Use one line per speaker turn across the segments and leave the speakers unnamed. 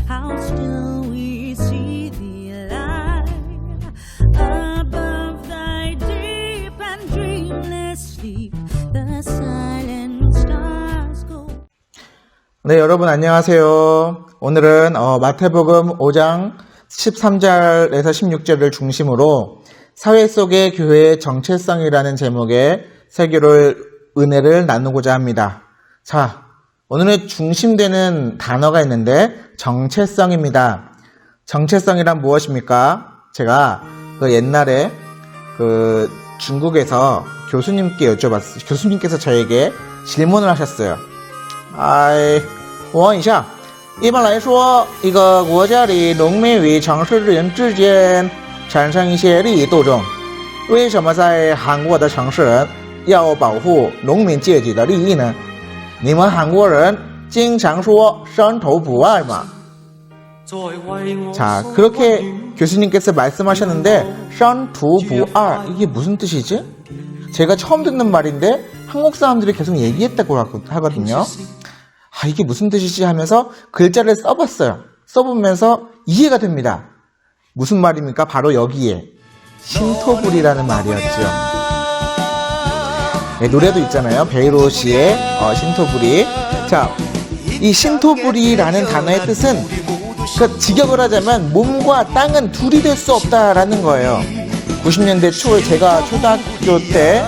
how still we see thee lie above thy deep and dreamless sleep. The silent stars go.
네, 여러분 안녕하세요. 오늘은 마태복음 5장 13절에서 16절을 중심으로 사회 속의 교회의 정체성이라는 제목의 설교를 은혜를 나누고자 합니다. 자, 오늘의 중심되는 단어가 있는데 정체성입니다. 정체성이란 무엇입니까? 제가 옛날에 중국에서 교수님께 여쭤봤어요. 교수님께서 저에게 질문을 하셨어요. 我问一下，一般来说，一个国家里农民与城市人之间产生一些利益斗争，为什么在韩国的城市人要保护农民阶级的利益呢？你们韩国人经常说山头不二嘛。 자, 그렇게 교수님께서 말씀하셨는데山头不二 이게 무슨 뜻이지? 제가 처음 듣는 말인데 한국 사람들이 계속 얘기했다고 하거든요. 이게 무슨 뜻이지 하면서 글자를 써봤어요. 써보면서 이해가 됩니다. 무슨 말입니까? 바로 여기에 신토불이라는 말이었죠. 네, 노래도 있잖아요. 베이로시의 신토불이. 자, 이 신토불이라는 단어의 뜻은 직역을 하자면 몸과 땅은 둘이 될 수 없다라는 거예요. 90년대 초에 제가 초등학교 때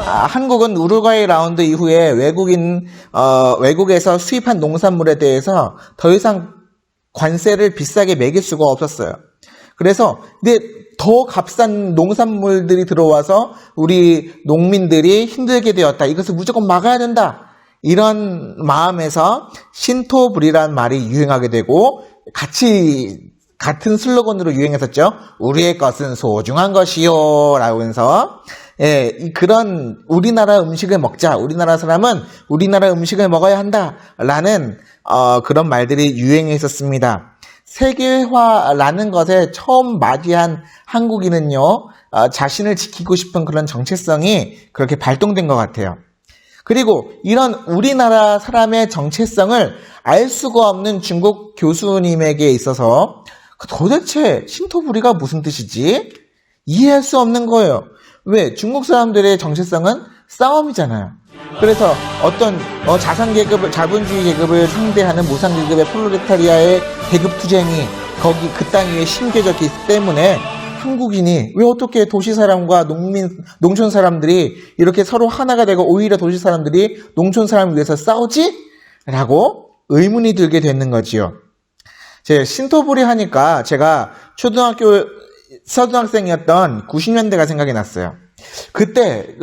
한국은 우루과이 라운드 이후에 외국에서 수입한 농산물에 대해서 더 이상 관세를 비싸게 매길 수가 없었어요. 그래서 더 값싼 농산물들이 들어와서 우리 농민들이 힘들게 되었다. 이것을 무조건 막아야 된다. 이런 마음에서 신토불이라는 말이 유행하게 되고 같은 슬로건으로 유행했었죠. 우리의 것은 소중한 것이요 라고 해서 그런 우리나라 음식을 먹자. 우리나라 사람은 우리나라 음식을 먹어야 한다 라는 그런 말들이 유행했었습니다. 세계화라는 것에 처음 맞이한 한국인은요, 자신을 지키고 싶은 그런 정체성이 그렇게 발동된 것 같아요. 그리고 이런 우리나라 사람의 정체성을 알 수가 없는 중국 교수님에게 있어서 도대체 신토불이가 무슨 뜻이지? 이해할 수 없는 거예요. 왜? 중국 사람들의 정체성은 싸움이잖아요. 그래서 어떤 자본주의 계급을 상대하는 무상계급의 프롤레타리아의 계급투쟁이 그 땅 위에 심겨졌기 때문에 한국인이 왜 어떻게 도시 사람과 농촌 사람들이 이렇게 서로 하나가 되고 오히려 도시 사람들이 농촌 사람을 위해서 싸우지? 라고 의문이 들게 되는 거지요. 신토불이 하니까 제가 초등학생이었던 90년대가 생각이 났어요. 그때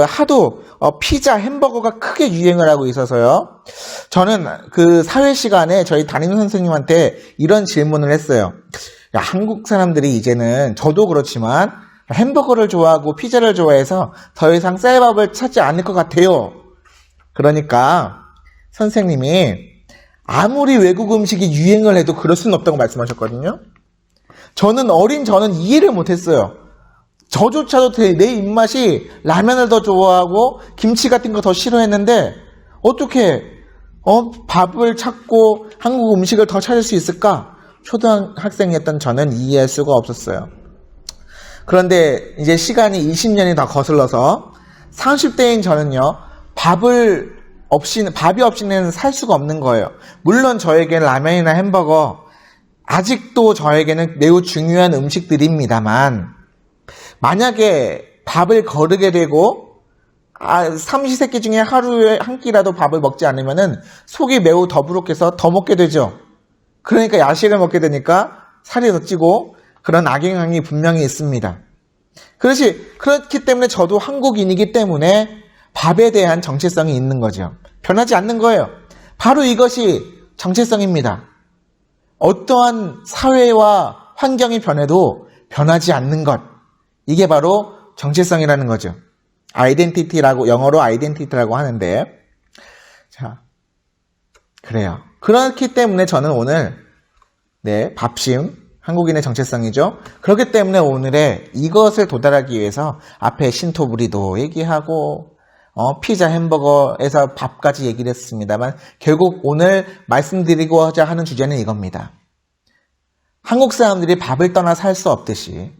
하도 피자, 햄버거가 크게 유행을 하고 있어서요. 저는 그 사회 시간에 저희 담임 선생님한테 이런 질문을 했어요. 야, 한국 사람들이 이제는 저도 그렇지만 햄버거를 좋아하고 피자를 좋아해서 더 이상 쌀밥을 찾지 않을 것 같아요. 그러니까 선생님이 아무리 외국 음식이 유행을 해도 그럴 수는 없다고 말씀하셨거든요. 저는 이해를 못했어요. 저조차도 내 입맛이 라면을 더 좋아하고 김치 같은 거 더 싫어했는데 어떻게 밥을 찾고 한국 음식을 더 찾을 수 있을까? 초등학생이었던 저는 이해할 수가 없었어요. 그런데 이제 시간이 20년이 더 거슬러서 30대인 저는요, 밥이 없이는 살 수가 없는 거예요. 물론 저에게는 라면이나 햄버거, 아직도 저에게는 매우 중요한 음식들입니다만, 만약에 밥을 거르게 되고, 삼시세끼 중에 하루에 한 끼라도 밥을 먹지 않으면은 속이 매우 더부룩해서 더 먹게 되죠. 그러니까 야식을 먹게 되니까 살이 더 찌고 그런 악영향이 분명히 있습니다. 그렇기 때문에 저도 한국인이기 때문에 밥에 대한 정체성이 있는 거죠. 변하지 않는 거예요. 바로 이것이 정체성입니다. 어떠한 사회와 환경이 변해도 변하지 않는 것. 이게 바로 정체성이라는 거죠. 아이덴티티라고, 영어로 아이덴티티라고 하는데, 자, 그래요. 그렇기 때문에 저는 오늘, 밥심, 한국인의 정체성이죠. 그렇기 때문에 오늘의 이것을 도달하기 위해서 앞에 신토부리도 얘기하고, 피자, 햄버거에서 밥까지 얘기를 했습니다만, 결국 오늘 말씀드리고자 하는 주제는 이겁니다. 한국 사람들이 밥을 떠나 살 수 없듯이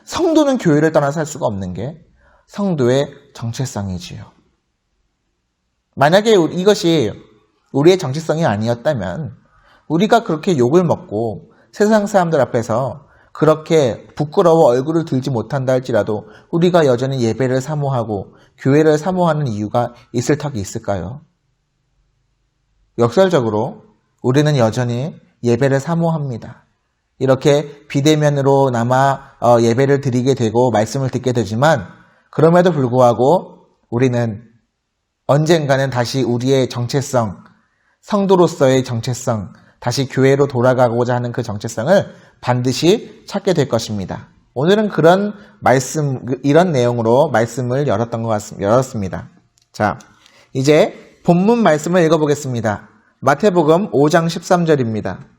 성도는 교회를 떠나 살 수가 없는 게 성도의 정체성이지요. 만약에 이것이 우리의 정체성이 아니었다면 우리가 그렇게 욕을 먹고 세상 사람들 앞에서 그렇게 부끄러워 얼굴을 들지 못한다 할지라도 우리가 여전히 예배를 사모하고 교회를 사모하는 이유가 있을 턱이 있을까요? 역설적으로 우리는 여전히 예배를 사모합니다. 이렇게 비대면으로나마 예배를 드리게 되고 말씀을 듣게 되지만 그럼에도 불구하고 우리는 언젠가는 다시 우리의 정체성, 성도로서의 정체성, 다시 교회로 돌아가고자 하는 그 정체성을 반드시 찾게 될 것입니다. 오늘은 그런 말씀, 이런 내용으로 말씀을 열었습니다. 자, 이제 본문 말씀을 읽어보겠습니다. 마태복음 5장 13절입니다.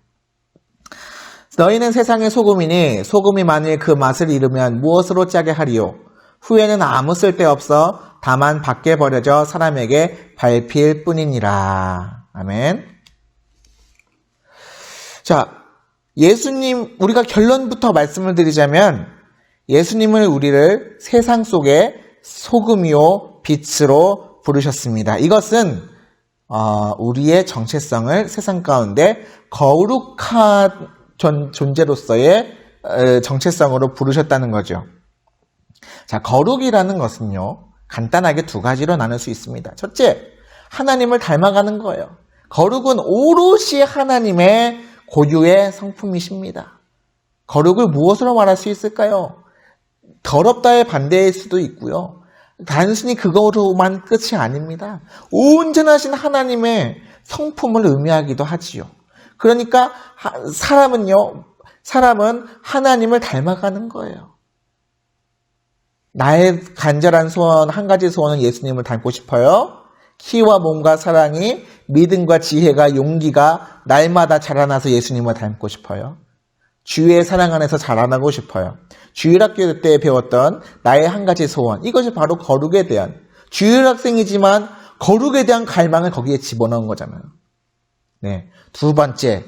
너희는 세상의 소금이니 소금이 만일 그 맛을 잃으면 무엇으로 짜게 하리요? 후에는 아무 쓸데없어 다만 밖에 버려져 사람에게 밟힐 뿐이니라. 아멘. 자, 예수님, 우리가 결론부터 말씀을 드리자면 예수님을 우리를 세상 속에 소금이요 빛으로 부르셨습니다. 이것은 우리의 정체성을 세상 가운데 거룩한 존재로서의 정체성으로 부르셨다는 거죠. 자, 거룩이라는 것은요, 간단하게 두 가지로 나눌 수 있습니다. 첫째, 하나님을 닮아가는 거예요. 거룩은 오롯이 하나님의 고유의 성품이십니다. 거룩을 무엇으로 말할 수 있을까요? 더럽다의 반대일 수도 있고요. 단순히 그거로만 끝이 아닙니다. 온전하신 하나님의 성품을 의미하기도 하지요. 그러니까 사람은 하나님을 닮아가는 거예요. 나의 간절한 소원, 한 가지 소원은 예수님을 닮고 싶어요. 키와 몸과 사랑이, 믿음과 지혜가, 용기가 날마다 자라나서 예수님을 닮고 싶어요. 주의 사랑 안에서 자라나고 싶어요. 주일학교 때 배웠던 나의 한 가지 소원, 이것이 바로 거룩에 대한, 주일학생이지만 거룩에 대한 갈망을 거기에 집어넣은 거잖아요. 네. 두 번째,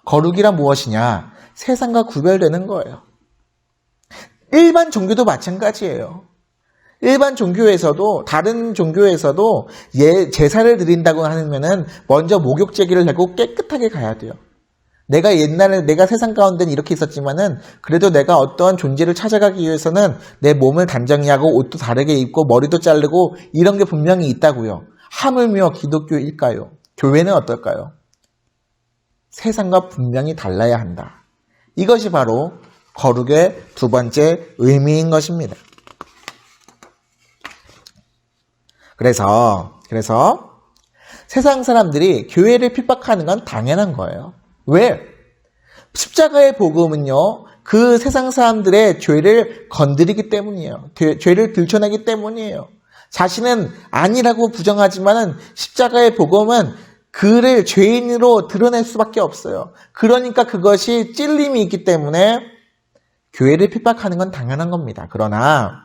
거룩이란 무엇이냐? 세상과 구별되는 거예요. 일반 종교도 마찬가지예요. 일반 종교에서도, 다른 종교에서도 제사를 드린다고 하면은 먼저 목욕 제기를 하고 깨끗하게 가야 돼요. 내가 옛날에 내가 세상 가운데는 이렇게 있었지만은 그래도 내가 어떠한 존재를 찾아가기 위해서는 내 몸을 단정히 하고 옷도 다르게 입고 머리도 자르고 이런 게 분명히 있다고요. 하물며 기독교일까요? 교회는 어떨까요? 세상과 분명히 달라야 한다. 이것이 바로 거룩의 두 번째 의미인 것입니다. 그래서 세상 사람들이 교회를 핍박하는 건 당연한 거예요. 왜? 십자가의 복음은요, 그 세상 사람들의 죄를 건드리기 때문이에요. 죄를 들춰내기 때문이에요. 자신은 아니라고 부정하지만은 십자가의 복음은 그를 죄인으로 드러낼 수밖에 없어요. 그러니까 그것이 찔림이 있기 때문에 교회를 핍박하는 건 당연한 겁니다. 그러나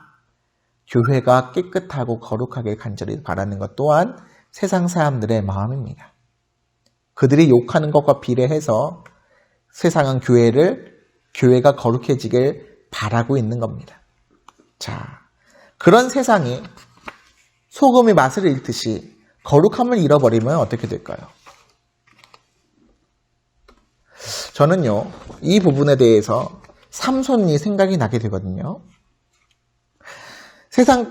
교회가 깨끗하고 거룩하게 간절히 바라는 것 또한 세상 사람들의 마음입니다. 그들이 욕하는 것과 비례해서 세상은 교회가 거룩해지길 바라고 있는 겁니다. 자, 그런 세상이 소금이 맛을 잃듯이 거룩함을 잃어버리면 어떻게 될까요? 저는요, 이 부분에 대해서 삼손이 생각이 나게 되거든요. 세상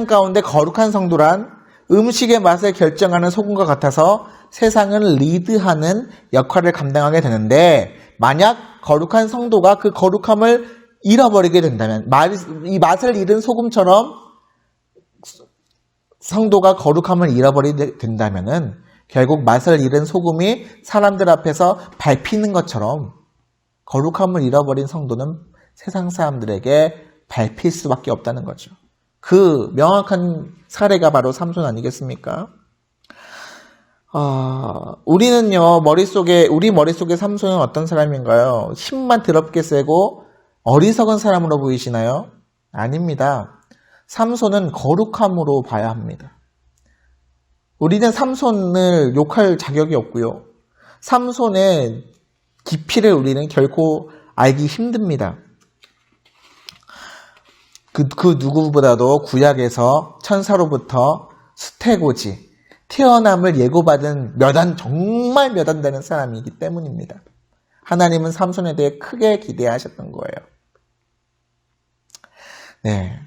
가운데 거룩한 성도란 음식의 맛을 결정하는 소금과 같아서 세상을 리드하는 역할을 감당하게 되는데, 만약 거룩한 성도가 그 거룩함을 잃어버리게 된다면, 이 맛을 잃은 소금처럼 성도가 거룩함을 잃어버리게 된다면은 결국 맛을 잃은 소금이 사람들 앞에서 밟히는 것처럼 거룩함을 잃어버린 성도는 세상 사람들에게 밟힐 수밖에 없다는 거죠. 그 명확한 사례가 바로 삼손 아니겠습니까? 우리는요, 우리 머릿속에 삼손은 어떤 사람인가요? 힘만 더럽게 세고 어리석은 사람으로 보이시나요? 아닙니다. 삼손은 거룩함으로 봐야 합니다. 우리는 삼손을 욕할 자격이 없고요. 삼손의 깊이를 우리는 결코 알기 힘듭니다. 그 누구보다도 구약에서 천사로부터 수태고지, 태어남을 예고받은 정말 몇 안 되는 사람이기 때문입니다. 하나님은 삼손에 대해 크게 기대하셨던 거예요. 네.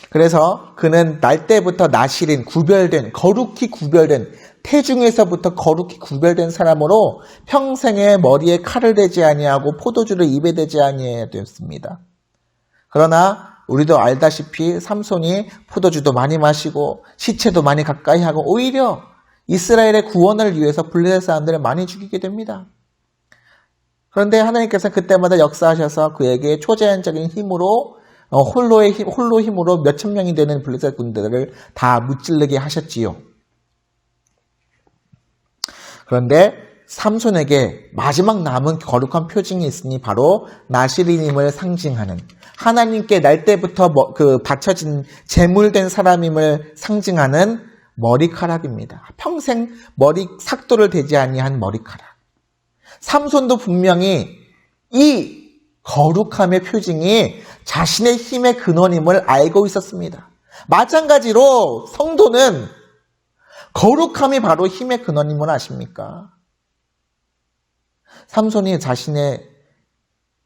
그래서 그는 날 때부터 나실인 거룩히 구별된 태중에서부터 거룩히 구별된 사람으로 평생에 머리에 칼을 대지 아니하고 포도주를 입에 대지 아니해야 되었습니다. 그러나 우리도 알다시피 삼손이 포도주도 많이 마시고 시체도 많이 가까이 하고 오히려 이스라엘의 구원을 위해서 블레셋 사람들을 많이 죽이게 됩니다. 그런데 하나님께서 그때마다 역사하셔서 그에게 초자연적인 힘으로 홀로 힘으로 몇천 명이 되는 블레셋 군대들을 다 무찌르게 하셨지요. 그런데 삼손에게 마지막 남은 거룩한 표징이 있으니 바로 나시린임을 상징하는 하나님께 날 때부터 바쳐진 제물된 사람임을 상징하는 머리카락입니다. 평생 머리 삭도를 대지 아니한 머리카락. 삼손도 분명히 이 거룩함의 표징이 자신의 힘의 근원임을 알고 있었습니다. 마찬가지로 성도는 거룩함이 바로 힘의 근원임을 아십니까? 삼손이 자신의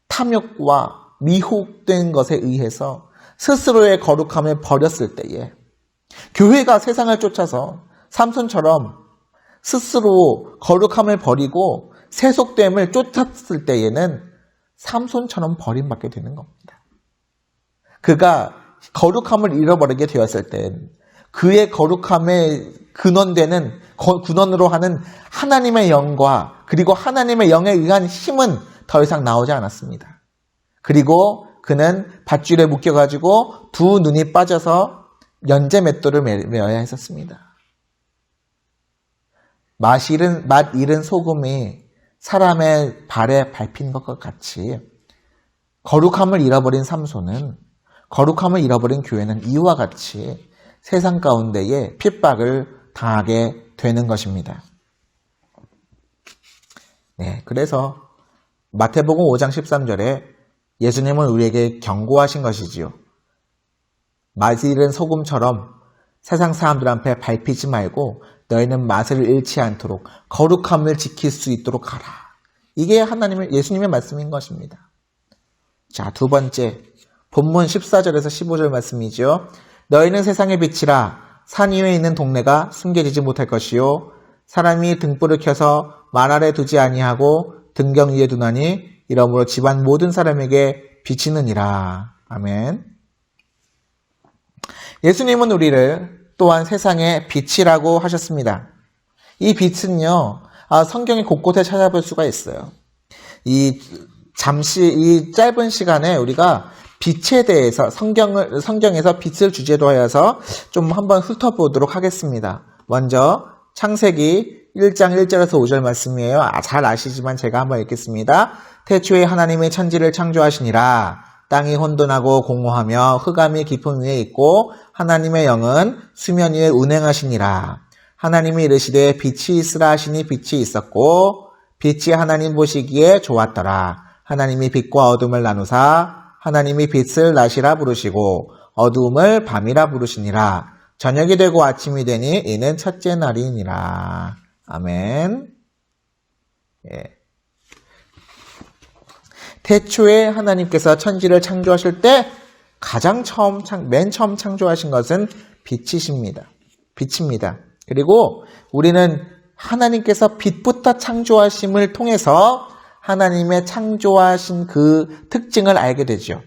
탐욕과 미혹된 것에 의해서 스스로의 거룩함을 버렸을 때에 교회가 세상을 쫓아서 삼손처럼 스스로 거룩함을 버리고 세속됨을 쫓았을 때에는 삼손처럼 버림받게 되는 겁니다. 그가 거룩함을 잃어버리게 되었을 때 그의 거룩함의 근원으로 하는 하나님의 영과 그리고 하나님의 영에 의한 힘은 더 이상 나오지 않았습니다. 그리고 그는 밧줄에 묶여가지고 두 눈이 빠져서 연재 맷돌을 메어야 했었습니다. 맛 잃은 소금이 사람의 발에 밟힌 것과 같이 거룩함을 잃어버린 삼손은 거룩함을 잃어버린 교회는 이와 같이 세상 가운데에 핍박을 당하게 되는 것입니다. 네, 그래서 마태복음 5장 13절에 예수님은 우리에게 경고하신 것이지요. 맛 잃은 소금처럼 세상 사람들 앞에 밟히지 말고 너희는 맛을 잃지 않도록 거룩함을 지킬 수 있도록 하라. 이게 예수님의 말씀인 것입니다. 자, 두 번째 본문 14절에서 15절 말씀이죠. 너희는 세상의 빛이라. 산 위에 있는 동네가 숨겨지지 못할 것이요 사람이 등불을 켜서 말 아래 두지 아니하고 등경 위에 두나니 이러므로 집안 모든 사람에게 비치느니라. 아멘. 예수님은 우리를 또한 세상의 빛이라고 하셨습니다. 이 빛은요, 성경의 곳곳에 찾아볼 수가 있어요. 이 짧은 시간에 우리가 빛에 대해서 성경에서 빛을 주제로 하여서 좀 한번 훑어보도록 하겠습니다. 먼저 창세기 1장 1절에서 5절 말씀이에요. 잘 아시지만 제가 한번 읽겠습니다. 태초에 하나님이 천지를 창조하시니라. 땅이 혼돈하고 공허하며 흑암이 깊음 위에 있고 하나님의 영은 수면 위에 운행하시니라. 하나님이 이르시되 빛이 있으라 하시니 빛이 있었고 빛이 하나님 보시기에 좋았더라. 하나님이 빛과 어둠을 나누사 하나님이 빛을 낮이라 부르시고 어두움을 밤이라 부르시니라. 저녁이 되고 아침이 되니 이는 첫째 날이니라. 아멘. 예. 태초에 하나님께서 천지를 창조하실 때 맨 처음 창조하신 것은 빛이십니다. 빛입니다. 그리고 우리는 하나님께서 빛부터 창조하심을 통해서 하나님의 창조하신 그 특징을 알게 되죠.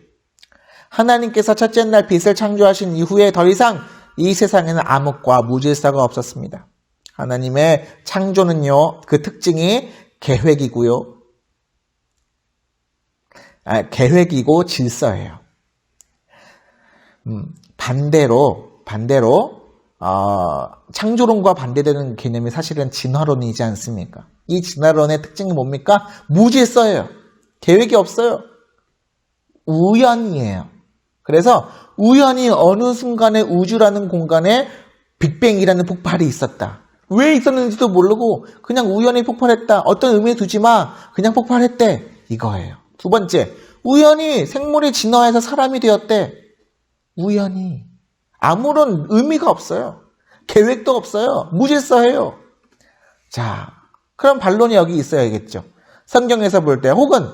하나님께서 첫째 날 빛을 창조하신 이후에 더 이상 이 세상에는 암흑과 무질서가 없었습니다. 하나님의 창조는요, 그 특징이 계획이고 질서예요. 반대로 창조론과 반대되는 개념이 사실은 진화론이지 않습니까? 이 진화론의 특징이 뭡니까? 무질서예요. 계획이 없어요. 우연이에요. 그래서 우연히 어느 순간에 우주라는 공간에 빅뱅이라는 폭발이 있었다. 왜 있었는지도 모르고 그냥 우연히 폭발했다. 어떤 의미 두지 마. 그냥 폭발했대. 이거예요. 두 번째, 우연히 생물이 진화해서 사람이 되었대. 우연히. 아무런 의미가 없어요. 계획도 없어요. 무질서해요. 자, 그럼 반론이 여기 있어야겠죠. 성경에서 볼 때 혹은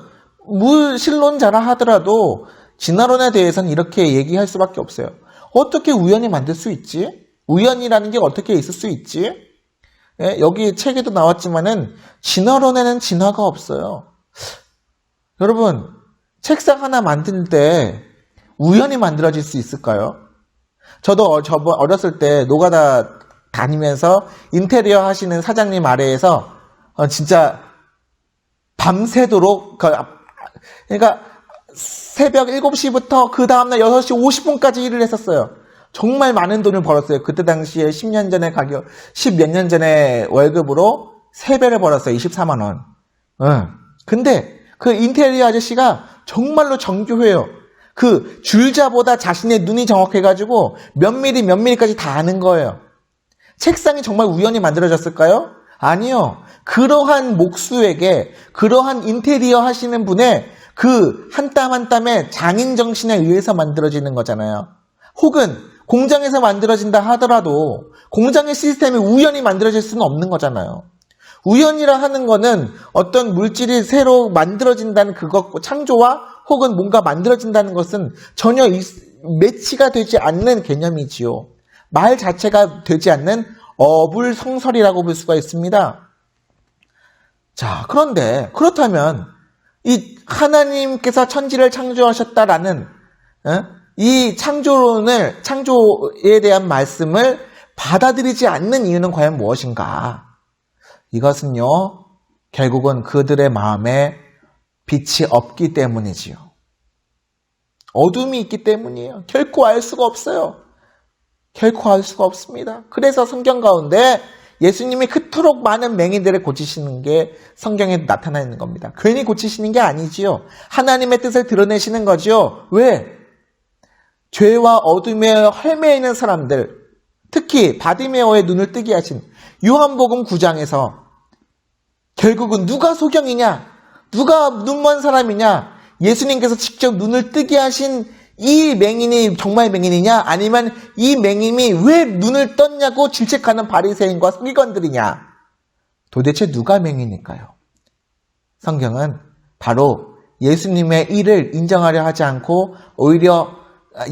무신론자라 하더라도 진화론에 대해서는 이렇게 얘기할 수밖에 없어요. 어떻게 우연히 만들 수 있지? 우연이라는 게 어떻게 있을 수 있지? 예, 여기 책에도 나왔지만은 진화론에는 진화가 없어요. 여러분, 책상 하나 만들 때 우연히 만들어질 수 있을까요? 저도 어렸을 때 노가다 다니면서 인테리어 하시는 사장님 아래에서 진짜 밤새도록 그러니까 새벽 7시부터 그 다음날 6시 50분까지 일을 했었어요. 정말 많은 돈을 벌었어요. 그때 당시에 10년 전에 가격 10몇 년 전에 월급으로 3배를 벌었어요. 24만 원. 근데 그 인테리어 아저씨가 정말로 정교해요. 그 줄자보다 자신의 눈이 정확해가지고 몇 미리까지 다 아는 거예요. 책상이 정말 우연히 만들어졌을까요? 아니요. 그러한 목수에게, 그러한 인테리어 하시는 분의 그 한 땀 한 땀의 장인 정신에 의해서 만들어지는 거잖아요. 혹은 공장에서 만들어진다 하더라도 공장의 시스템이 우연히 만들어질 수는 없는 거잖아요. 우연이라 하는 거는 어떤 물질이 새로 만들어진다는 그것, 창조와 혹은 뭔가 만들어진다는 것은 전혀 매치가 되지 않는 개념이지요. 말 자체가 되지 않는 어불성설이라고 볼 수가 있습니다. 자, 그런데 그렇다면 이 하나님께서 천지를 창조하셨다라는 이 창조에 대한 말씀을 받아들이지 않는 이유는 과연 무엇인가? 이것은요, 결국은 그들의 마음에 빛이 없기 때문이지요. 어둠이 있기 때문이에요. 결코 알 수가 없어요. 결코 알 수가 없습니다. 그래서 성경 가운데 예수님이 그토록 많은 맹인들을 고치시는 게 성경에 나타나 있는 겁니다. 괜히 고치시는 게 아니지요. 하나님의 뜻을 드러내시는 거지요. 왜? 죄와 어둠에 헐매에 있는 사람들, 특히 바디메오의 눈을 뜨게 하신 요한복음 9장에서 결국은 누가 소경이냐? 누가 눈먼 사람이냐? 예수님께서 직접 눈을 뜨게 하신 이 맹인이 정말 맹인이냐? 아니면 이 맹인이 왜 눈을 떴냐고 질책하는 바리새인과 서기관들이냐? 도대체 누가 맹인일까요? 성경은 바로 예수님의 일을 인정하려 하지 않고 오히려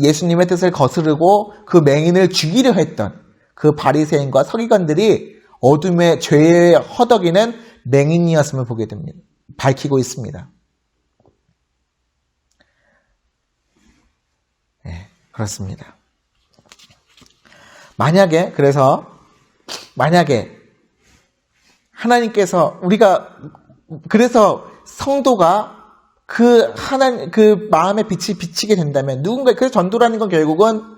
예수님의 뜻을 거스르고 그 맹인을 죽이려 했던 그 바리새인과 서기관들이 어둠의 죄에 허덕이는 맹인이었음을 보게 됩니다. 밝히고 있습니다. 네, 그렇습니다. 만약에 하나님께서 그래서 성도가 그 마음의 빛이 비치게 된다면 그래서 전도라는 건 결국은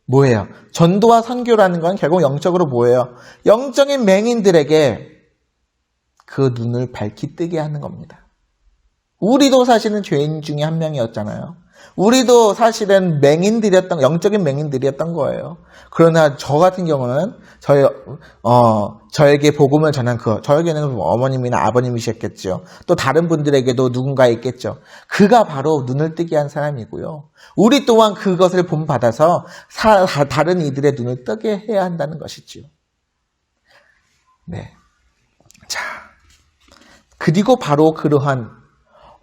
뭐예요? 전도와 선교라는 건 결국 영적으로 뭐예요? 영적인 맹인들에게 그 눈을 밝히 뜨게 하는 겁니다. 우리도 사실은 죄인 중에 한 명이었잖아요. 우리도 사실은 영적인 맹인들이었던 거예요. 그러나 저 같은 경우는 저에게 복음을 전한 저에게는 어머님이나 아버님이셨겠죠. 또 다른 분들에게도 누군가 있겠죠. 그가 바로 눈을 뜨게 한 사람이고요. 우리 또한 그것을 본받아서 다른 이들의 눈을 뜨게 해야 한다는 것이지요. 네. 자, 그리고 바로 그러한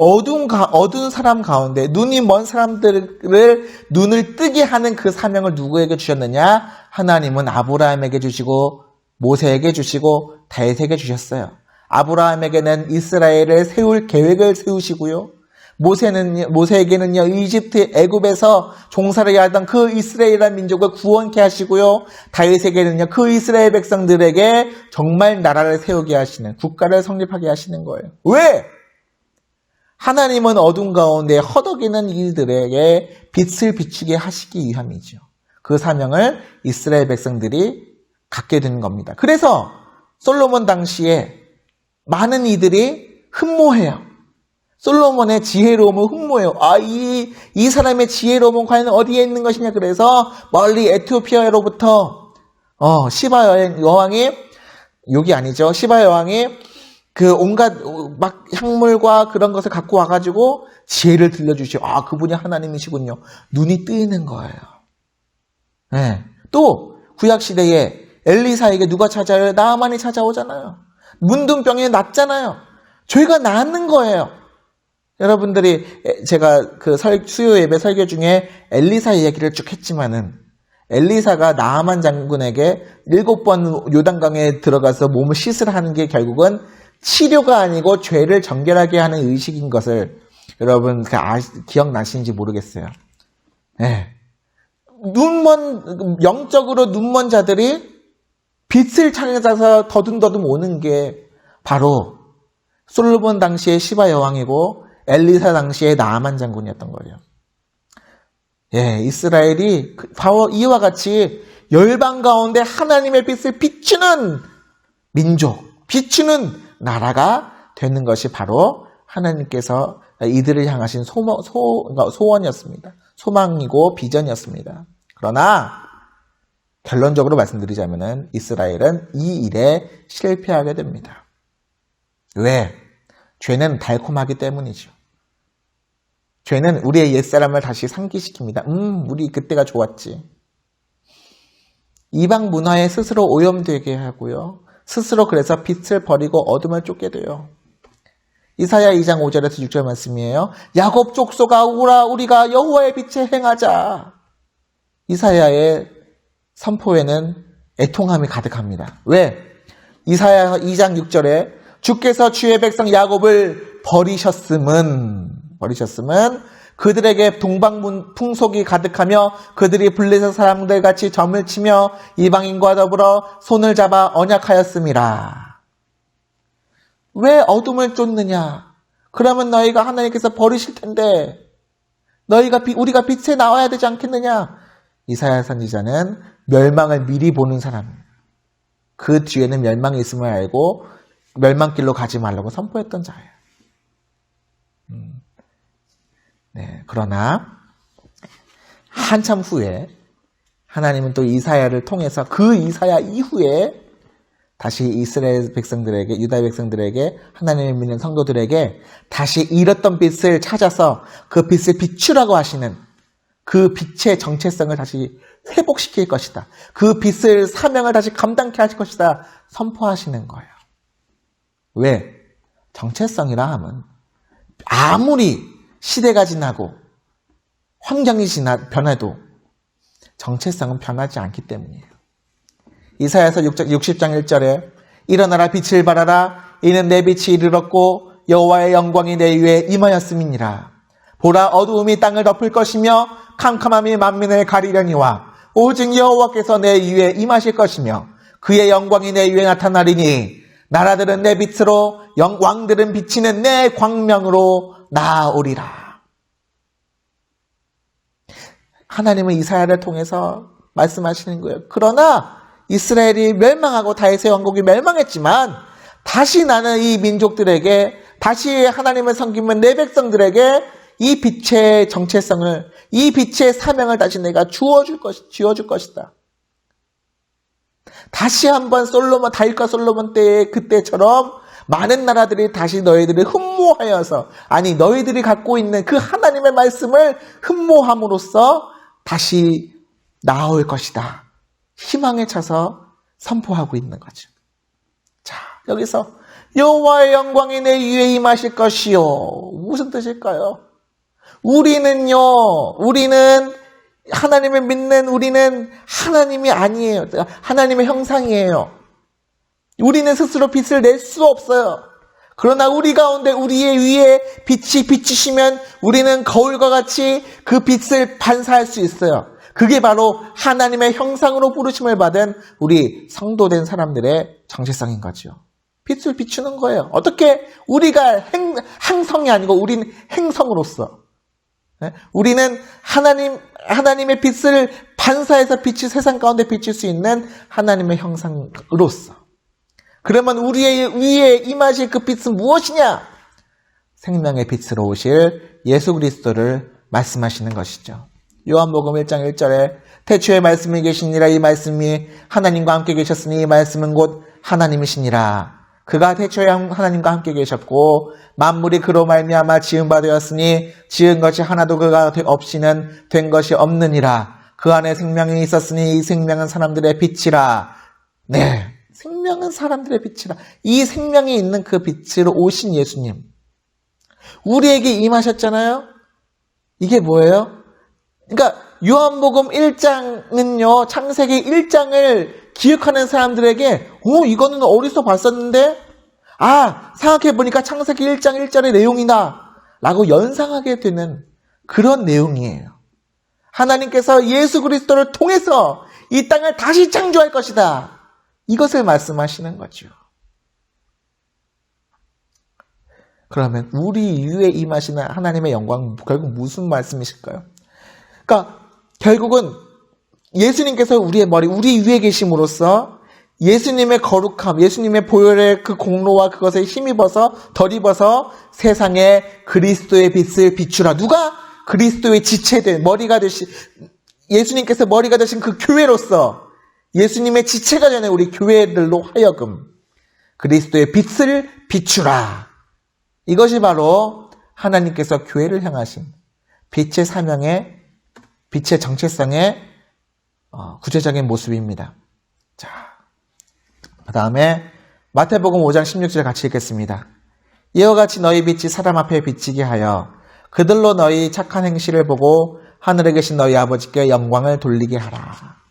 어두운 사람 가운데 눈이 먼 사람들을 눈을 뜨게 하는 그 사명을 누구에게 주셨느냐? 하나님은 아브라함에게 주시고 모세에게 주시고 다윗에게 주셨어요. 아브라함에게는 이스라엘을 세울 계획을 세우시고요. 모세에게는요, 애굽에서 종살이 하던 그 이스라엘이라는 민족을 구원케 하시고요. 다윗에게는요, 그 이스라엘 백성들에게 정말 나라를 세우게 하시는, 국가를 성립하게 하시는 거예요. 왜? 하나님은 어둠 가운데 허덕이는 이들에게 빛을 비추게 하시기 위함이죠. 그 사명을 이스라엘 백성들이 갖게 되는 겁니다. 그래서 솔로몬 당시에 많은 이들이 흠모해요. 솔로몬의 지혜로움을 흠모해요. 이 사람의 지혜로움은 과연 어디에 있는 것이냐. 그래서 멀리 에티오피아로부터 시바 여왕이 욕이 아니죠. 시바 여왕이 그 온갖 막 향물과 그런 것을 갖고 와가지고 지혜를 들려주시오. 아, 그분이 하나님이시군요. 눈이 뜨이는 거예요. 네. 또 구약시대에 엘리사에게 누가 찾아요? 나아만이 찾아오잖아요. 문둥병이 낫잖아요. 죄가 낫는 거예요. 여러분들이 제가 그 수요 예배 설교 중에 엘리사 이야기를 쭉 했지만은 엘리사가 나아만 장군에게 7번 요단강에 들어가서 몸을 씻으라 하는 게 결국은 치료가 아니고 죄를 정결하게 하는 의식인 것을 여러분 기억나시는지 모르겠어요. 네. 영적으로 눈먼 자들이 빛을 찾아서 더듬더듬 오는 게 바로 솔로몬 당시의 시바 여왕이고 엘리사 당시의 나아만 장군이었던 거예요. 예, 이스라엘이 바로 이와 같이 열방 가운데 하나님의 빛을 비추는 민족, 비추는 나라가 되는 것이 바로 하나님께서 이들을 향하신 소원이었습니다. 소망이고 비전이었습니다. 그러나 결론적으로 말씀드리자면 이스라엘은 이 일에 실패하게 됩니다. 왜? 죄는 달콤하기 때문이죠. 죄는 우리의 옛사람을 다시 상기시킵니다. 우리 그때가 좋았지. 이방 문화에 스스로 오염되게 하고요. 스스로 그래서 빛을 버리고 어둠을 쫓게 돼요. 이사야 2장 5절에서 6절 말씀이에요. 야곱 족속아 오라 우리가 여호와의 빛에 행하자. 이사야의 선포에는 애통함이 가득합니다. 왜? 이사야 2장 6절에 주께서 주의 백성 야곱을 버리셨음은 그들에게 동방 풍속이 가득하며 그들이 블레셋 사람들 같이 점을 치며 이방인과 더불어 손을 잡아 언약하였음이라. 왜 어둠을 쫓느냐? 그러면 너희가 하나님께서 버리실 텐데 우리가 빛에 나와야 되지 않겠느냐? 이사야 선지자는 멸망을 미리 보는 사람. 그 뒤에는 멸망이 있음을 알고 멸망길로 가지 말라고 선포했던 자예요. 네, 그러나 한참 후에 하나님은 또 이사야를 통해서 그 이사야 이후에 다시 이스라엘 백성들에게, 유다 백성들에게, 하나님을 믿는 성도들에게 다시 잃었던 빛을 찾아서 그 빛을 비추라고 하시는 그 빛의 정체성을 다시 회복시킬 것이다. 그 빛을 사명을 다시 감당케 하실 것이다. 선포하시는 거예요. 왜? 정체성이라 함은 아무리 시대가 지나고 환경이 변해도 정체성은 변하지 않기 때문이에요. 이사야서 60장 1절에 일어나라 빛을 발하라 이는 내 빛이 이르렀고 여호와의 영광이 내 위에 임하였음이니라. 보라 어두움이 땅을 덮을 것이며 캄캄함이 만민을 가리려니와 오직 여호와께서 내 위에 임하실 것이며 그의 영광이 내 위에 나타나리니 나라들은 내 빛으로 왕들은 비치는 내 광명으로 나아오리라. 하나님은 이사야를 통해서 말씀하시는 거예요. 그러나 이스라엘이 멸망하고 다윗의 왕국이 멸망했지만 다시 나는 이 민족들에게 다시 하나님을 섬기는 내 백성들에게 이 빛의 정체성을 이 빛의 사명을 다시 내가 주어줄 것이다. 다시 한번 다윗과 솔로몬 때의 그때처럼 많은 나라들이 다시 너희들을 흠모하여서 너희들이 갖고 있는 그 하나님의 말씀을 흠모함으로써 다시 나올 것이다. 희망에 차서 선포하고 있는 거죠. 자, 여기서 여호와의 영광이 내 위에 임하실 것이요. 무슨 뜻일까요? 우리는 하나님을 믿는 우리는 하나님이 아니에요. 하나님의 형상이에요. 우리는 스스로 빛을 낼 수 없어요. 그러나 우리 가운데 우리의 위에 빛이 비치시면 우리는 거울과 같이 그 빛을 반사할 수 있어요. 그게 바로 하나님의 형상으로 부르심을 받은 우리 성도된 사람들의 정체성인 거죠. 빛을 비추는 거예요. 어떻게? 우리가 항성이 아니고 우리는 행성으로서. 우리는 하나님의 빛을 반사해서 세상 가운데 비칠 수 있는 하나님의 형상으로서. 그러면 우리의 위에 임하실 그 빛은 무엇이냐? 생명의 빛으로 오실 예수 그리스도를 말씀하시는 것이죠. 요한복음 1장 1절에 태초에 말씀이 계시니라 이 말씀이 하나님과 함께 계셨으니 이 말씀은 곧 하나님이시니라. 그가 태초에 하나님과 함께 계셨고 만물이 그로 말미암아 지은 바 되었으니 지은 것이 하나도 그가 없이는 된 것이 없느니라. 그 안에 생명이 있었으니 이 생명은 사람들의 빛이라. 네, 생명은 사람들의 빛이라. 이 생명이 있는 그 빛으로 오신 예수님. 우리에게 임하셨잖아요. 이게 뭐예요? 그러니까 요한복음 1장은요. 창세기 1장을 기억하는 사람들에게 이거는 어디서 봤었는데? 생각해보니까 창세기 1장 1절의 내용이다 라고 연상하게 되는 그런 내용이에요. 하나님께서 예수 그리스도를 통해서 이 땅을 다시 창조할 것이다. 이것을 말씀하시는 거죠. 그러면 우리 위에 임하시는 하나님의 영광은 결국 무슨 말씀이실까요? 그러니까 결국은 예수님께서 우리의 머리, 우리 위에 계심으로써 예수님의 거룩함, 예수님의 보혈의 그 공로와 그것에 힘입어서 덧입어서 세상에 그리스도의 빛을 비추라. 누가? 그리스도의 지체된 머리가 되신 예수님께서 머리가 되신 그 교회로서 예수님의 지체가 되는 우리 교회들로 하여금 그리스도의 빛을 비추라. 이것이 바로 하나님께서 교회를 향하신 빛의 사명의 빛의 정체성의 구체적인 모습입니다. 자, 그 다음에 마태복음 5장 16절 같이 읽겠습니다. 이와 같이 너희 빛이 사람 앞에 비치게 하여 그들로 너희 착한 행실을 보고 하늘에 계신 너희 아버지께 영광을 돌리게 하라.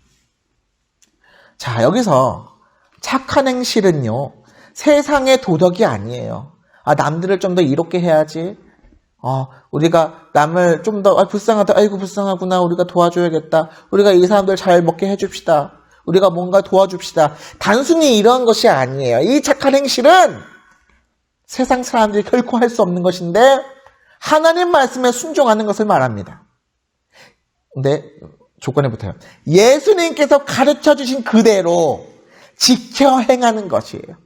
자, 여기서 착한 행실은요, 세상의 도덕이 아니에요. 남들을 좀 더 이롭게 해야지. 우리가 남을 좀 더 불쌍하다. 아이고 불쌍하구나. 우리가 도와줘야겠다. 우리가 이 사람들 잘 먹게 해줍시다. 우리가 뭔가 도와줍시다. 단순히 이런 것이 아니에요. 이 착한 행실은 세상 사람들이 결코 할 수 없는 것인데 하나님 말씀에 순종하는 것을 말합니다. 근데 조건에 붙어요. 예수님께서 가르쳐 주신 그대로 지켜 행하는 것이에요.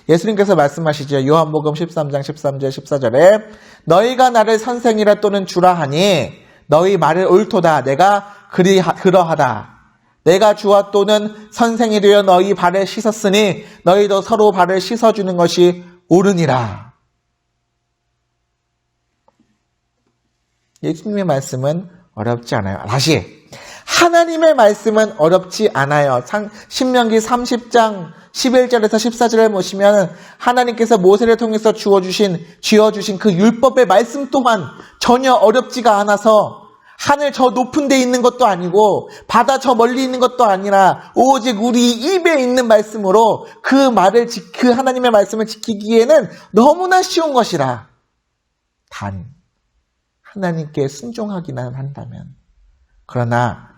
예수님께서 말씀하시죠. 요한복음 13장 13절 14절에 너희가 나를 선생이라 또는 주라 하니 너희 말을 옳도다. 내가 그러하다. 내가 주와 또는 선생이 되어 너희 발을 씻었으니 너희도 서로 발을 씻어주는 것이 옳으니라. 예수님의 말씀은 어렵지 않아요. 다시 하나님의 말씀은 어렵지 않아요. 신명기 30장 11절에서 14절을 보시면 하나님께서 모세를 통해서 쥐어주신 그 율법의 말씀 또한 전혀 어렵지가 않아서 하늘 저 높은 데 있는 것도 아니고 바다 저 멀리 있는 것도 아니라 오직 우리 입에 있는 말씀으로 그 하나님의 말씀을 지키기에는 너무나 쉬운 것이라. 단 하나님께 순종하기만 한다면 그러나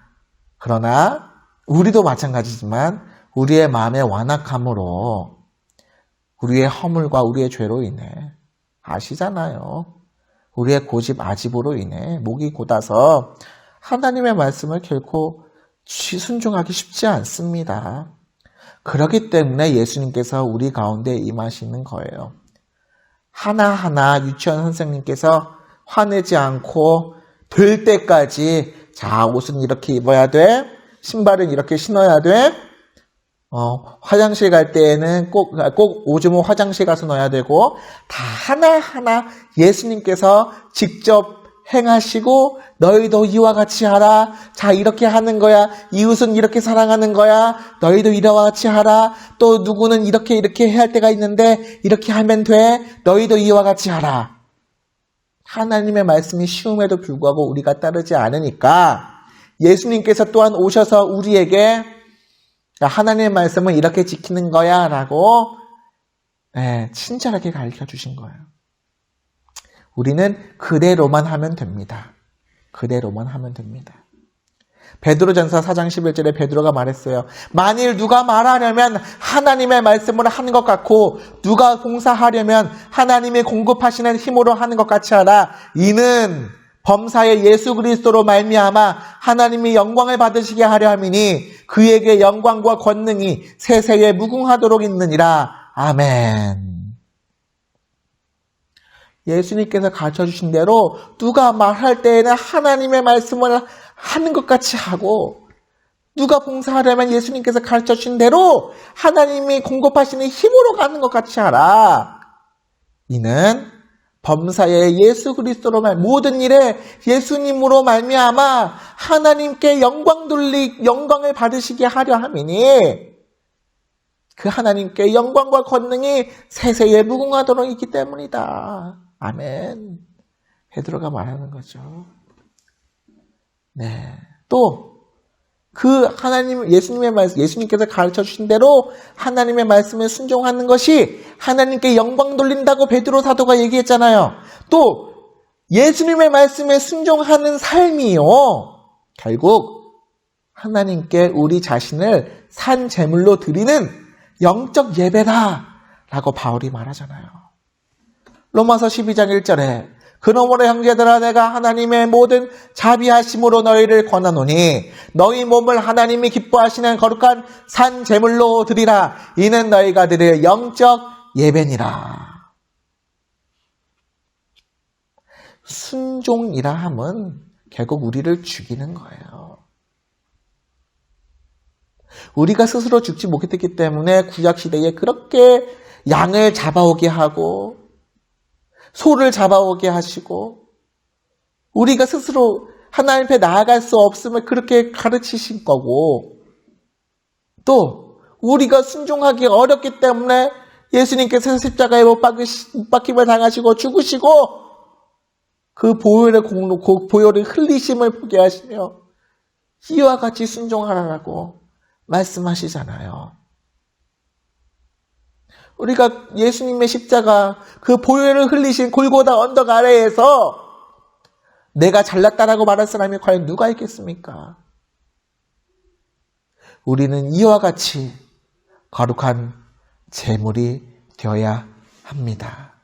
우리도 마찬가지지만 우리의 마음의 완악함으로 우리의 허물과 우리의 죄로 인해 아시잖아요. 우리의 고집 아집으로 인해 목이 곧아서 하나님의 말씀을 결코 순종하기 쉽지 않습니다. 그렇기 때문에 예수님께서 우리 가운데 임하시는 거예요. 하나하나 유치원 선생님께서 화내지 않고 될 때까지 자, 옷은 이렇게 입어야 돼. 신발은 이렇게 신어야 돼. 화장실 갈 때에는 꼭 오줌은 화장실 가서 넣어야 되고 다 하나하나 예수님께서 직접 행하시고 너희도 이와 같이 하라. 자, 이렇게 하는 거야. 이웃은 이렇게 사랑하는 거야. 너희도 이와 같이 하라. 또 누구는 이렇게 해야 할 때가 있는데 이렇게 하면 돼. 너희도 이와 같이 하라. 하나님의 말씀이 쉬움에도 불구하고 우리가 따르지 않으니까 예수님께서 또한 오셔서 우리에게 하나님의 말씀은 이렇게 지키는 거야 라고 친절하게 가르쳐 주신 거예요. 우리는 그대로만 하면 됩니다. 그대로만 하면 됩니다. 베드로전서 4장 11절에 베드로가 말했어요. 만일 누가 말하려면 하나님의 말씀으로 하는 것 같고 누가 봉사하려면 하나님이 공급하시는 힘으로 하는 것 같이 하라. 이는 범사의 예수 그리스도로 말미암아 하나님이 영광을 받으시게 하려 함이니 그에게 영광과 권능이 세세에 무궁하도록 있느니라. 아멘. 예수님께서 가르쳐주신 대로 누가 말할 때에는 하나님의 말씀을 하는 것 같이 하고, 누가 봉사하려면 예수님께서 가르쳐주신 대로 하나님이 공급하시는 힘으로 가는 것 같이 하라. 이는 범사에 예수 그리스도로 모든 일에 예수님으로 말미암아 하나님께 영광을 받으시게 하려 함이니, 그 하나님께 영광과 권능이 세세에 무궁하도록 있기 때문이다. 아멘. 베드로가 말하는 거죠. 네. 또 그 하나님, 예수님의 말씀, 예수님께서 가르쳐 주신 대로 하나님의 말씀에 순종하는 것이 하나님께 영광 돌린다고 베드로 사도가 얘기했잖아요. 또 예수님의 말씀에 순종하는 삶이요, 결국 하나님께 우리 자신을 산 제물로 드리는 영적 예배다 라고 바울이 말하잖아요. 로마서 12장 1절에 그러므로 형제들아, 내가 하나님의 모든 자비하심으로 너희를 권하노니 너희 몸을 하나님이 기뻐하시는 거룩한 산 제물로 드리라. 이는 너희가 드릴 영적 예배니라. 순종이라 함은 결국 우리를 죽이는 거예요. 우리가 스스로 죽지 못했기 때문에 구약시대에 그렇게 양을 잡아오게 하고 소를 잡아오게 하시고, 우리가 스스로 하나님 앞에 나아갈 수 없음을 그렇게 가르치신 거고, 또 우리가 순종하기 어렵기 때문에 예수님께서 십자가에 못 박힘을 당하시고 죽으시고 그 보혈의 흘리심을 보게 하시며 이와 같이 순종하라고 말씀하시잖아요. 우리가 예수님의 십자가, 그 보혈을 흘리신 골고다 언덕 아래에서 내가 잘났다라고 말할 사람이 과연 누가 있겠습니까? 우리는 이와 같이 거룩한 제물이 되어야 합니다.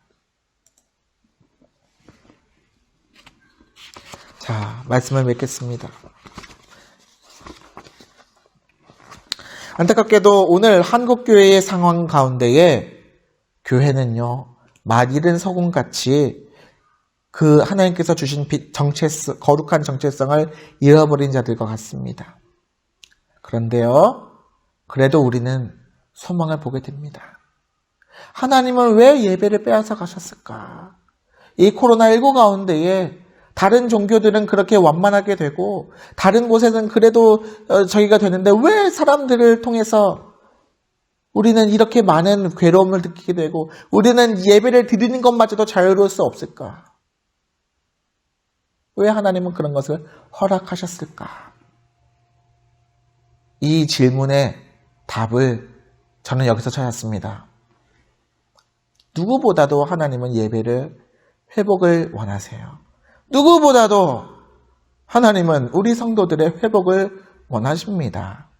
자, 말씀을 맺겠습니다. 안타깝게도 오늘 한국교회의 상황 가운데에 교회는요, 맛 잃은 소금같이 그 하나님께서 주신 거룩한 정체성을 잃어버린 자들과 같습니다. 그런데요, 그래도 우리는 소망을 보게 됩니다. 하나님은 왜 예배를 빼앗아 가셨을까? 이 코로나19 가운데에 다른 종교들은 그렇게 완만하게 되고 다른 곳에는 그래도 저기가 되는데 왜 사람들을 통해서 우리는 이렇게 많은 괴로움을 느끼게 되고 우리는 예배를 드리는 것마저도 자유로울 수 없을까? 왜 하나님은 그런 것을 허락하셨을까? 이 질문의 답을 저는 여기서 찾았습니다. 누구보다도 하나님은 예배를 회복을 원하세요. 누구보다도 하나님은 우리 성도들의 회복을 원하십니다.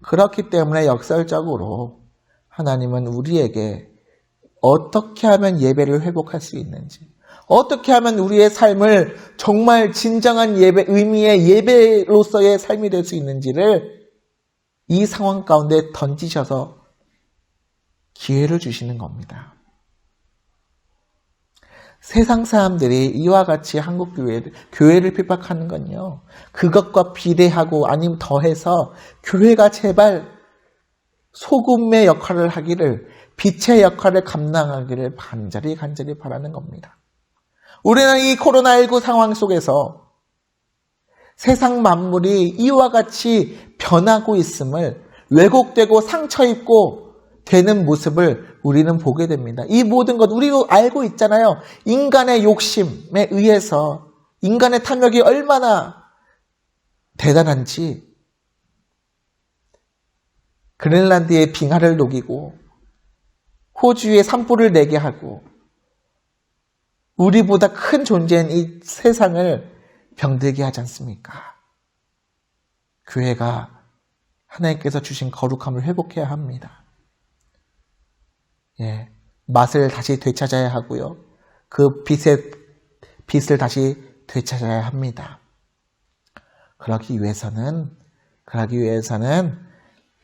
그렇기 때문에 역설적으로 하나님은 우리에게 어떻게 하면 예배를 회복할 수 있는지, 어떻게 하면 우리의 삶을 정말 진정한 예배, 의미의 예배로서의 삶이 될 수 있는지를 이 상황 가운데 던지셔서 기회를 주시는 겁니다. 세상 사람들이 이와 같이 한국 교회를 핍박하는 건요, 그것과 비례하고 아니면 더해서 교회가 제발 소금의 역할을 하기를, 빛의 역할을 감당하기를 간절히 바라는 겁니다. 우리는 이 코로나19 상황 속에서 세상 만물이 이와 같이 변하고 있음을, 왜곡되고 상처입고 되는 모습을 우리는 보게 됩니다. 이 모든 것 우리도 알고 있잖아요. 인간의 욕심에 의해서 인간의 탐욕이 얼마나 대단한지, 그린란드의 빙하를 녹이고 호주의 산불을 내게 하고 우리보다 큰 존재인 이 세상을 병들게 하지 않습니까? 교회가 하나님께서 주신 거룩함을 회복해야 합니다. 예, 맛을 다시 되찾아야 하고요. 그 빛을 다시 되찾아야 합니다. 그러기 위해서는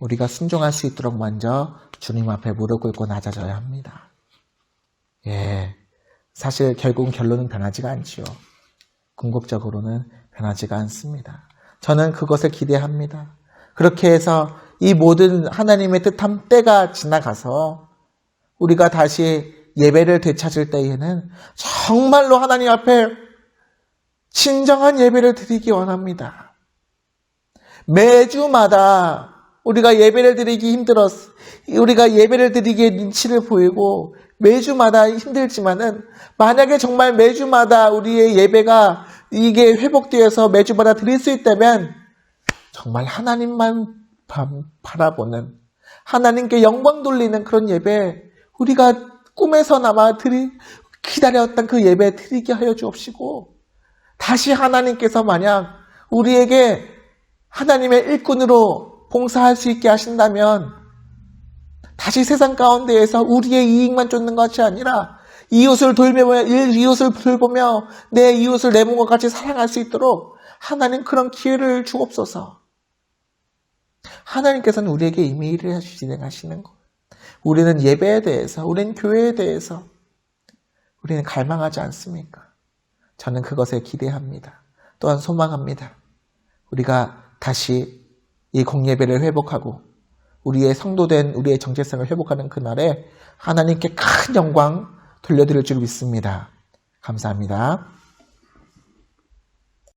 우리가 순종할 수 있도록 먼저 주님 앞에 무릎 꿇고 낮아져야 합니다. 예, 사실 결국은 결론은 변하지가 않지요. 궁극적으로는 변하지가 않습니다. 저는 그것을 기대합니다. 그렇게 해서 이 모든 하나님의 뜻한 때가 지나가서 우리가 다시 예배를 되찾을 때에는 정말로 하나님 앞에 진정한 예배를 드리기 원합니다. 매주마다 우리가 예배를 드리기 힘들었어. 우리가 예배를 드리기에 눈치를 보이고 매주마다 힘들지만은 만약에 정말 매주마다 우리의 예배가 이게 회복되어서 매주마다 드릴 수 있다면 정말 하나님만 바라보는 하나님께 영광 돌리는 그런 예배 우리가 꿈에서나마 기다렸던 그 예배 드리게 하여 주옵시고 다시 하나님께서 만약 우리에게 하나님의 일꾼으로 봉사할 수 있게 하신다면 다시 세상 가운데에서 우리의 이익만 쫓는 것이 아니라 이웃을 돌보며 내 이웃을 내 몸과 같이 사랑할 수 있도록 하나님 그런 기회를 주옵소서. 하나님께서는 우리에게 이미 일을 진행하시는 것. 우리는 예배에 대해서, 우리는 교회에 대해서 우리는 갈망하지 않습니까? 저는 그것에 기대합니다. 또한 소망합니다. 우리가 다시 이 공예배를 회복하고 우리의 성도된 우리의 정체성을 회복하는 그날에 하나님께 큰 영광 돌려드릴 줄 믿습니다. 감사합니다.